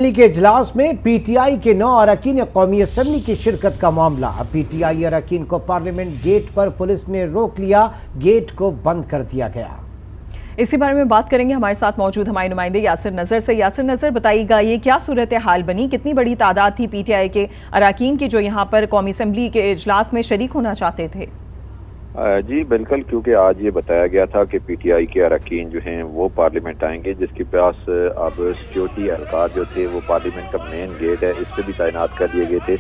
Assembly के इजलास में पीटीआई के 9 अरकान कौमी असम्बली की शिरकत का मामला। पीटीआई अरकान को पार्लियामेंट गेट पर पुलिस ने रोक लिया, गेट को बंद कर दिया गया। इसी बारे में बात करेंगे हमारे साथ मौजूद हमारे नुमाइंदे यासिर नजर से। यासिर नजर, बताइएगा ये क्या सूरत हाल बनी, कितनी बड़ी तादाद थी पीटीआई के अरकान की जो यहाँ पर कौमी असम्बली के इजलास में शरीक होना चाहते थे? जी बिल्कुल, क्योंकि आज ये बताया गया था कि पीटीआई के अरकान जो हैं वो पार्लियामेंट आएंगे, जिसके पास अब सिक्योरिटी एहलकार जो थे वो पार्लियामेंट का मेन गेट है इस पर भी तैनात कर दिए गए थे,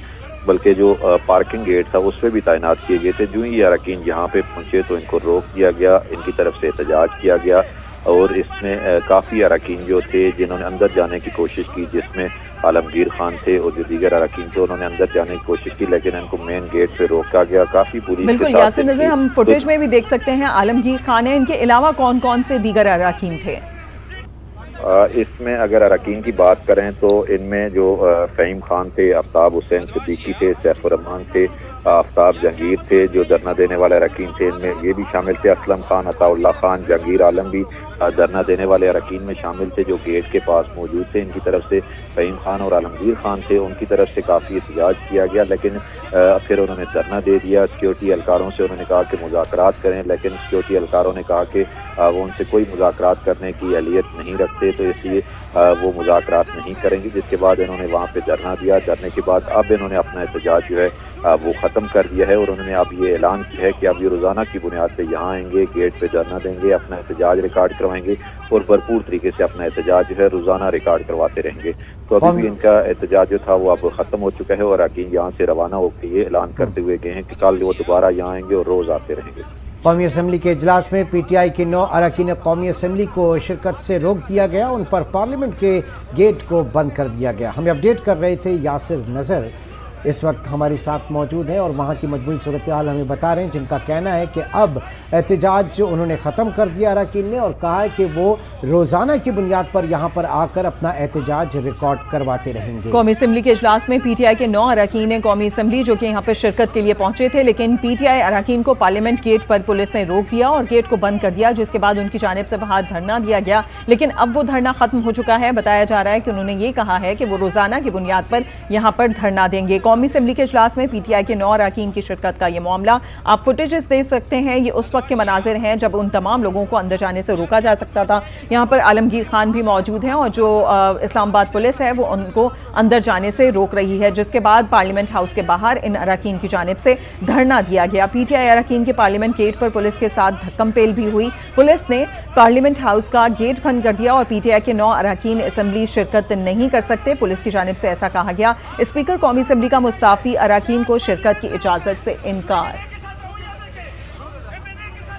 बल्कि जो पार्किंग गेट था उस पर भी तैनात किए गए थे। जो ही अरकान यहाँ पे पहुंचे तो इनको रोक दिया गया, इनकी तरफ से एहतजाज किया गया और इसमें काफ़ी अरकान जो थे जिन्होंने अंदर जाने की कोशिश की, जिसमें आलमगीर खान थे और जो दीगर अरकान थे उन्होंने अंदर जाने की कोशिश की, लेकिन इनको मेन गेट पे रोका गया। काफ़ी पुलिस बिल्कुल यासिर नजर, हम फुटेज में भी देख सकते हैं आलमगीर खान है, इनके अलावा कौन कौन से दीगर अरकान थे? इसमें अगर अरकान की बात करें तो इनमें जो फ़हीम खान थे, आफ्ताब हुसैन सिद्दीकी थे, सैफुर रहमान थे, आफ्ताब जहांगीर थे जो धरना देने वाले अरकान थे, इनमें ये भी शामिल थे। असलम खान, अताउल्लाह खान, जहांगीर आलम भी धरना देने वाले अरकान में शामिल थे जो गेट के पास मौजूद थे। इनकी तरफ से फ़हीम खान और आलमगीर खान थे, उनकी तरफ से काफ़ी एहतजाज किया गया, लेकिन फिर उन्होंने धरना दे दिया। सिक्योरिटी एहलकारों से उन्होंने कहा कि मुज़ाकरात करें, लेकिन सिक्योरिटी एहलकारों ने कहा कि वो उनसे कोई मुज़ाकरात करने की अहलियत नहीं रखते, तो इसलिए वो मुज़ाकरात नहीं करेंगे। जिसके बाद इन्होंने वहाँ पे धरना दिया। धरने के बाद अब इन्होंने अपना एहतजाज जो है वो ख़त्म कर दिया है और उन्होंने अब ये ऐलान किया है कि अब ये रोज़ाना की बुनियाद पे यहाँ आएंगे, गेट पे धरना देंगे, अपना एहतजाज रिकॉर्ड करवाएंगे और भरपूर तरीके से अपना एहतजाज जो है रोज़ाना रिकॉर्ड करवाते रहेंगे। तो अभी भी इनका एहतजाज जो था वो अब ख़त्म हो चुका है और अरकान यहाँ से रवाना होकर ये ऐलान करते हुए गए हैं कि कल वो दोबारा यहाँ आएंगे और रोज़ आते रहेंगे। कौमी असम्बली के इजलास में पीटीआई के 9 अरकान कौमी असम्बली को शिरकत से रोक दिया गया, उन पर पार्लियामेंट के गेट को बंद कर दिया गया। हमें अपडेट कर रहे थे यासिर नज़र, इस वक्त हमारे साथ मौजूद हैं और वहाँ की मजमूई सूरत हाल हमें बता रहे हैं, जिनका कहना है कि अब एहतजाज उन्होंने ख़त्म कर दिया अरकान ने और कहा है कि वो रोज़ाना की बुनियाद पर यहाँ पर आकर अपना एहतजाज रिकॉर्ड करवाते रहेंगे। कौमी असम्बली के इजलास में पीटीआई के 9 अरकान कौमी असम्बली जो कि यहाँ पर शिरकत के लिए पहुंचे थे, लेकिन पीटीआई अरकान को पार्लियामेंट गेट पर पुलिस ने रोक दिया और गेट को बंद कर दिया, जिसके बाद उनकी जानिब से बाहर धरना दिया गया। लेकिन अब वो धरना खत्म हो चुका है। बताया जा रहा है कि उन्होंने ये कहा है कि वो रोज़ाना की बुनियाद पर यहाँ पर धरना देंगे। कौमी असम्बली के इजलास में पीटीआई के 9 अरकान की शिरकत का ये मामला, आप फुटेजेस देख सकते हैं, ये उस वक्त के मनाजिर हैं जब उन तमाम लोगों को अंदर जाने से रोका जा सकता था। यहाँ पर आलमगीर खान भी मौजूद हैं और जो इस्लामाबाद पुलिस है वो उनको अंदर जाने से रोक रही है, जिसके बाद पार्लियामेंट हाउस के बाहर इन अरकान की जानिब से धरना दिया गया। पीटीआई अरकान के पार्लियामेंट गेट पर पुलिस के साथ धक्कमपेल भी हुई। पुलिस ने पार्लियामेंट हाउस का गेट बंद कर दिया और पीटीआई के 9 अरकान असम्बली शिरकत नहीं कर सकते, पुलिस की जानिब से ऐसा कहा गया। स्पीकर कौमी असम्बली का मुस्ताफी अरकान को शिरकत की इजाजत से इनकार।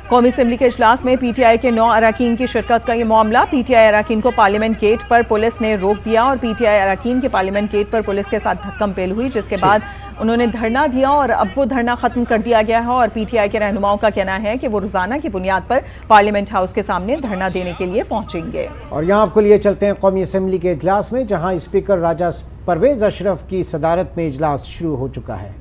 कौमी असम्बली के इजलास में पीटीआई के 9 अरकान की शिरकत का ये मामला, पीटीआई अरकान को पार्लियामेंट गेट पर पुलिस ने रोक दिया और पीटीआई अरकान के पार्लियामेंट गेट पर पुलिस के साथ धक्कमपेल हुई, जिसके बाद उन्होंने धरना दिया और अब वो धरना खत्म कर दिया गया है और पीटीआई के रहनुमाओं का कहना है कि वो रोजाना की बुनियाद पर पार्लियामेंट हाउस के सामने धरना देने के लिए पहुंचेंगे। और यहाँ आपको लिए चलते हैं कौमी असम्बली के इजलास में, जहाँ स्पीकर राजा परवेज अशरफ की सदारत में इजलास शुरू हो चुका है।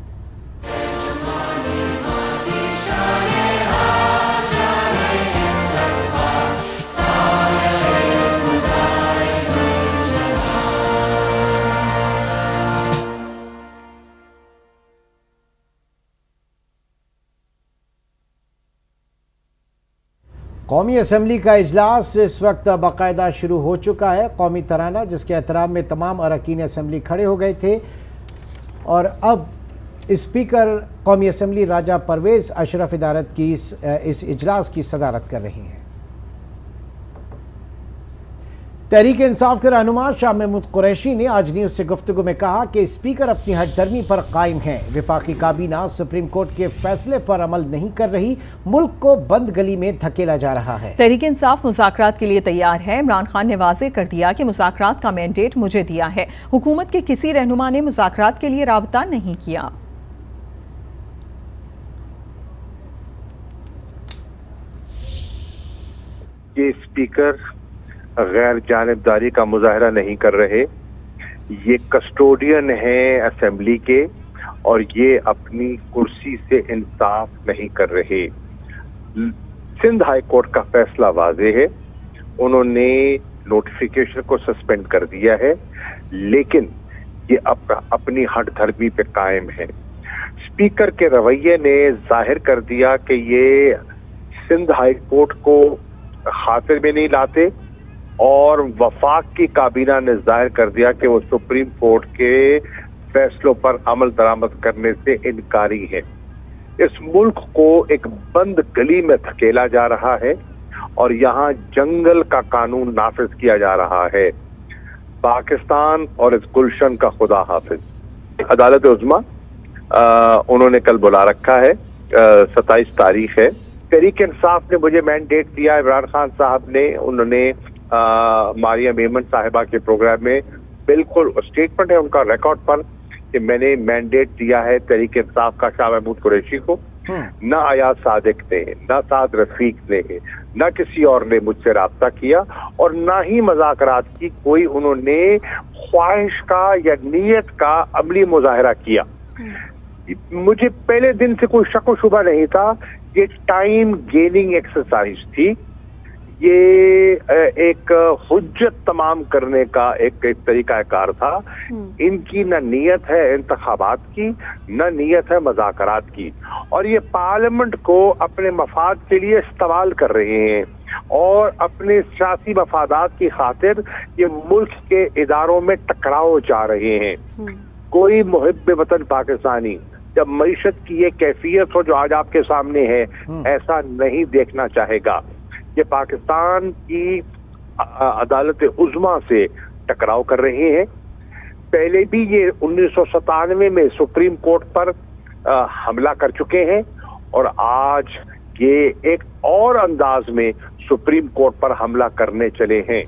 कौमी असम्बली का इजलास इस वक्त बाकायदा शुरू हो चुका है। कौमी तराना, जिसके एहतराम में तमाम अरकान असम्बली खड़े हो गए थे और अब स्पीकर कौमी असम्बली राजा परवेज अशरफ इदारत की इस इजलास की सदारत कर रही हैं। तहरीक इंसाफ के रहनुमा शाह महमूद कुरैशी ने आज न्यूज़ से गुफ्तगू में कहा कि स्पीकर अपनी हठधर्मी पर कायम हैं। विफाकी काबीना सुप्रीम कोर्ट के फैसले पर अमल नहीं कर रही, मुल्क को बंद गली में धकेला जा रहा है। तहरीक इंसाफ मुज़ाकरात के लिए तैयार है। इमरान खान ने वाज़ेह कर दिया कि मुज़ाकरात का मैंडेट मुझे दिया है। हुकूमत के किसी रहनुमा ने मुज़ाकरात के लिए राबता नहीं किया। ये स्पीकर गैर जानिबदारी का मुजाहरा नहीं कर रहे, ये कस्टोडियन है असेंबली के और ये अपनी कुर्सी से इंसाफ नहीं कर रहे। सिंध हाई कोर्ट का फैसला वाज़ेह है, उन्होंने नोटिफिकेशन को सस्पेंड कर दिया है, लेकिन ये अपनी हट धर्मी पे कायम है। स्पीकर के रवैये ने जाहिर कर दिया कि ये सिंध हाई कोर्ट को खातिर में नहीं लाते, और वफाक की काबीना ने जाहिर कर दिया कि वो सुप्रीम कोर्ट के फैसलों पर अमल दरामद करने से इनकारी है। इस मुल्क को एक बंद गली में धकेला जा रहा है और यहाँ जंगल का कानून नाफिज किया जा रहा है। पाकिस्तान और इस गुलशन का खुदा हाफिज। अदालत उज़्मा उन्होंने कल बुला रखा है, 27 तारीख है। तहरीक इंसाफ ने मुझे मैंडेट दिया, इमरान खान साहब ने, उन्होंने मारिया मेमन साहिबा के प्रोग्राम में बिल्कुल स्टेटमेंट है उनका रिकॉर्ड पर कि मैंने मैंडेट दिया है तहरीक इंसाफ का शाह महमूद कुरैशी को। न अयाज सादिक ने, न साद रफीक ने, न किसी और ने मुझसे राब्ता किया और न ही मुज़ाकरात की कोई उन्होंने ख्वाहिश का या नीयत का अमली मुजाहरा किया। मुझे पहले दिन से कोई शक व शुबा नहीं था, ये टाइम गेनिंग एक्सरसाइज थी, ये एक हुज्जत तमाम करने का एक तरीकाकार था। इनकी न नीयत है इंतखाबात की, न नीयत है मुज़ाकरात की, और ये पार्लियामेंट को अपने मफाद के लिए इस्तेमाल कर रहे हैं और अपने सियासी मफादात की खातिर ये मुल्क के इदारों में टकराव जा रहे हैं। कोई मुहिब्ब वतन पाकिस्तानी जब मईशत की ये कैफियत हो जो आज आपके सामने है, ऐसा नहीं देखना चाहेगा। ये पाकिस्तान की अदालत उज़्मा से टकराव कर रहे हैं। पहले भी ये 1997 में सुप्रीम कोर्ट पर हमला कर चुके हैं और आज ये एक और अंदाज में सुप्रीम कोर्ट पर हमला करने चले हैं।